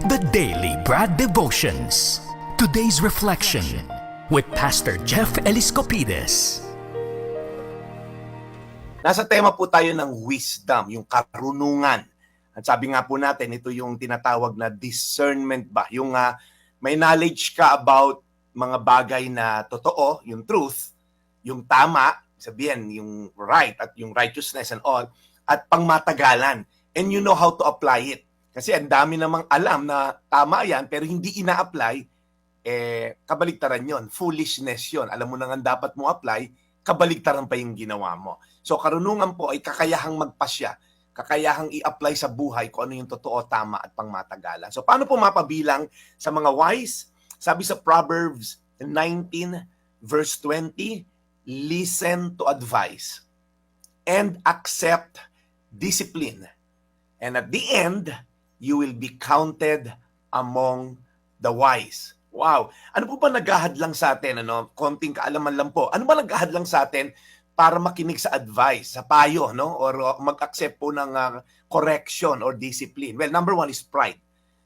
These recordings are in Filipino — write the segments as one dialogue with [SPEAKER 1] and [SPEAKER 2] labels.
[SPEAKER 1] The Daily Brad Devotions. Today's reflection with Pastor Jeff Eliscopides.
[SPEAKER 2] Nasa tema po tayo ng wisdom, yung karunungan. At sabi nga po natin, ito yung tinatawag na discernment ba? Yung may knowledge ka about mga bagay na totoo, yung truth, yung tama, sabihin, yung right at yung righteousness and all, at pangmatagalan. And you know how to apply it. Kasi ang dami namang alam na tama yan, pero hindi ina-apply, kabaligtaran yon, foolishness yon. Alam mo na nga dapat mo apply, kabaligtaran pa yung ginawa mo. So karunungan po ay kakayahang magpasya, kakayahang i-apply sa buhay kung ano yung totoo, tama at pangmatagalan. So paano po mapabilang sa mga wise? Sabi sa Proverbs 19 verse 20, listen to advice and accept discipline. And at the end, you will be counted among the wise. Wow! Ano po ba naghahadlang sa atin? Konting kaalaman lang po. Ano ba naghahadlang sa atin para makinig sa advice, sa payo, no? Or mag-accept po ng correction or discipline? Well, number one is pride.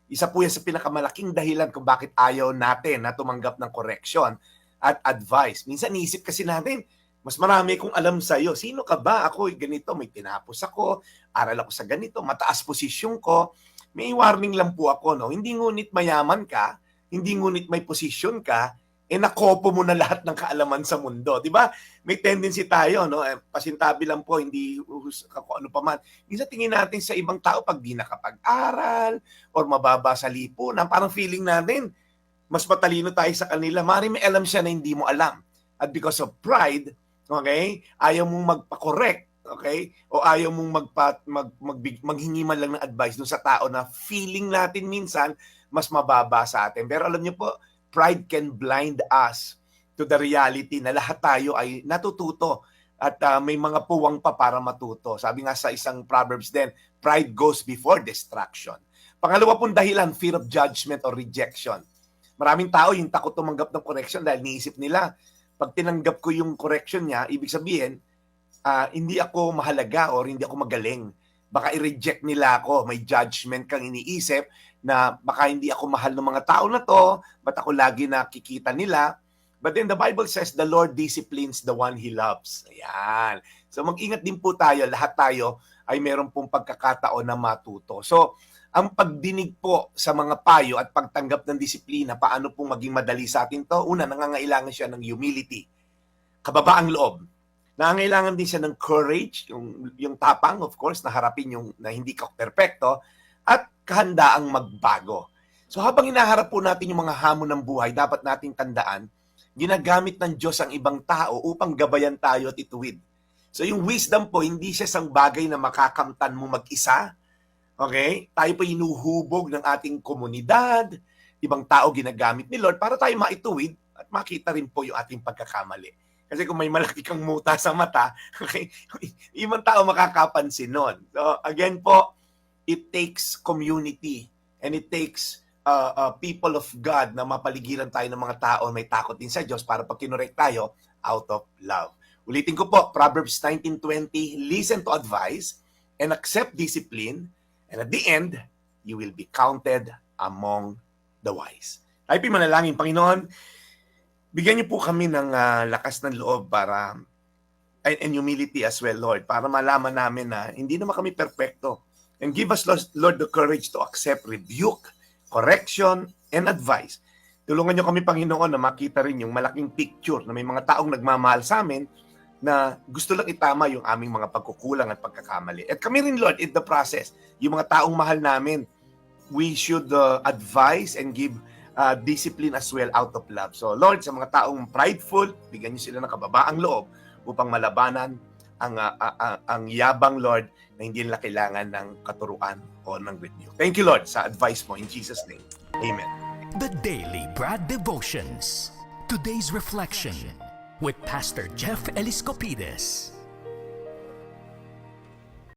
[SPEAKER 2] Isa po yan sa pinakamalaking dahilan kung bakit ayaw natin na tumanggap ng correction at advice. Minsan niisip kasi natin, mas marami kong alam sa iyo. Sino ka ba? Ako ganito, may tinapos ako, aral ako sa ganito, mataas posisyon ko. May warning lang po ako, no? Hindi ngunit mayaman ka, hindi ngunit may posisyon ka, nakopo mo na lahat ng kaalaman sa mundo. Di ba? May tendency tayo, no? Pasintabi lang po, hindi kung ano pa man. Minsan tingin natin sa ibang tao pag di nakapag-aral or mababa sa lipunan, parang feeling natin, mas matalino tayo sa kanila. Maaaring may alam siya na hindi mo alam. At because of pride, okay, ayaw mong magpa-correct, okay? O ayaw mong maghingi man lang ng advice dun sa tao na feeling natin minsan mas mababa sa atin. Pero alam niyo po, pride can blind us to the reality na lahat tayo ay natututo at may mga puwang pa para matuto. Sabi nga sa isang Proverbs din, pride goes before destruction. Pangalawa pong dahilan, fear of judgment or rejection. Maraming tao yung takot tumanggap ng correction dahil niisip nila, pag tinanggap ko yung correction niya, ibig sabihin, hindi ako mahalaga or hindi ako magaling. Baka i-reject nila ako. May judgment kang iniisip na baka hindi ako mahal ng mga tao na to, ba't ako lagi nakikita nila. But then the Bible says, the Lord disciplines the one He loves. Ayan. So mag-ingat din po tayo. Lahat tayo ay meron pong pagkakataon na matuto. So, ang pagdinig po sa mga payo at pagtanggap ng disiplina, paano pong maging madali sa atin to? Una, nangangailangan siya ng humility. Kababaang loob. Nangangailangan din siya ng courage, yung tapang, of course, na harapin yung na hindi ka perpekto, at kahandaang magbago. So habang hinaharap po natin yung mga hamon ng buhay, dapat nating tandaan, ginagamit ng Diyos ang ibang tao upang gabayan tayo at ituwid. So yung wisdom po, hindi siya isang bagay na makakamtan mo mag-isa. Okay? Tayo po inuhubog ng ating komunidad, ibang tao ginagamit ni Lord para tayo maituwid at makita rin po yung ating pagkakamali. Kasi kung may malaki kang muta sa mata, okay, ibang tao makakapansin nun. So again po, it takes community and it takes people of God na mapaligiran tayo ng mga tao may takot din sa Diyos para pag kinorek tayo out of love. Ulitin ko po, Proverbs 19:20, listen to advice and accept discipline, and at the end, you will be counted among the wise. Tayo po manalangin, Panginoon, bigyan niyo po kami ng lakas ng loob para and humility as well, Lord, para malaman namin na hindi naman kami perpekto. And give us, Lord, the courage to accept rebuke, correction, and advice. Tulungan niyo kami, Panginoon, na makita rin yung malaking picture na may mga taong nagmamahal sa amin na gusto lang itama yung aming mga pagkukulang at pagkakamali. At kami rin, Lord, in the process, yung mga taong mahal namin, we should advise and give discipline as well out of love. So Lord, sa mga taong prideful, bigyan niyo sila ng kababaang loob upang malabanan ang yabang, Lord, na hindi nila kailangan ng katuruan o ng rebuke. Thank you, Lord, sa advice mo in Jesus' name. Amen.
[SPEAKER 1] The Daily Brad Devotions. Today's reflection with Pastor Jeff Eliscopides.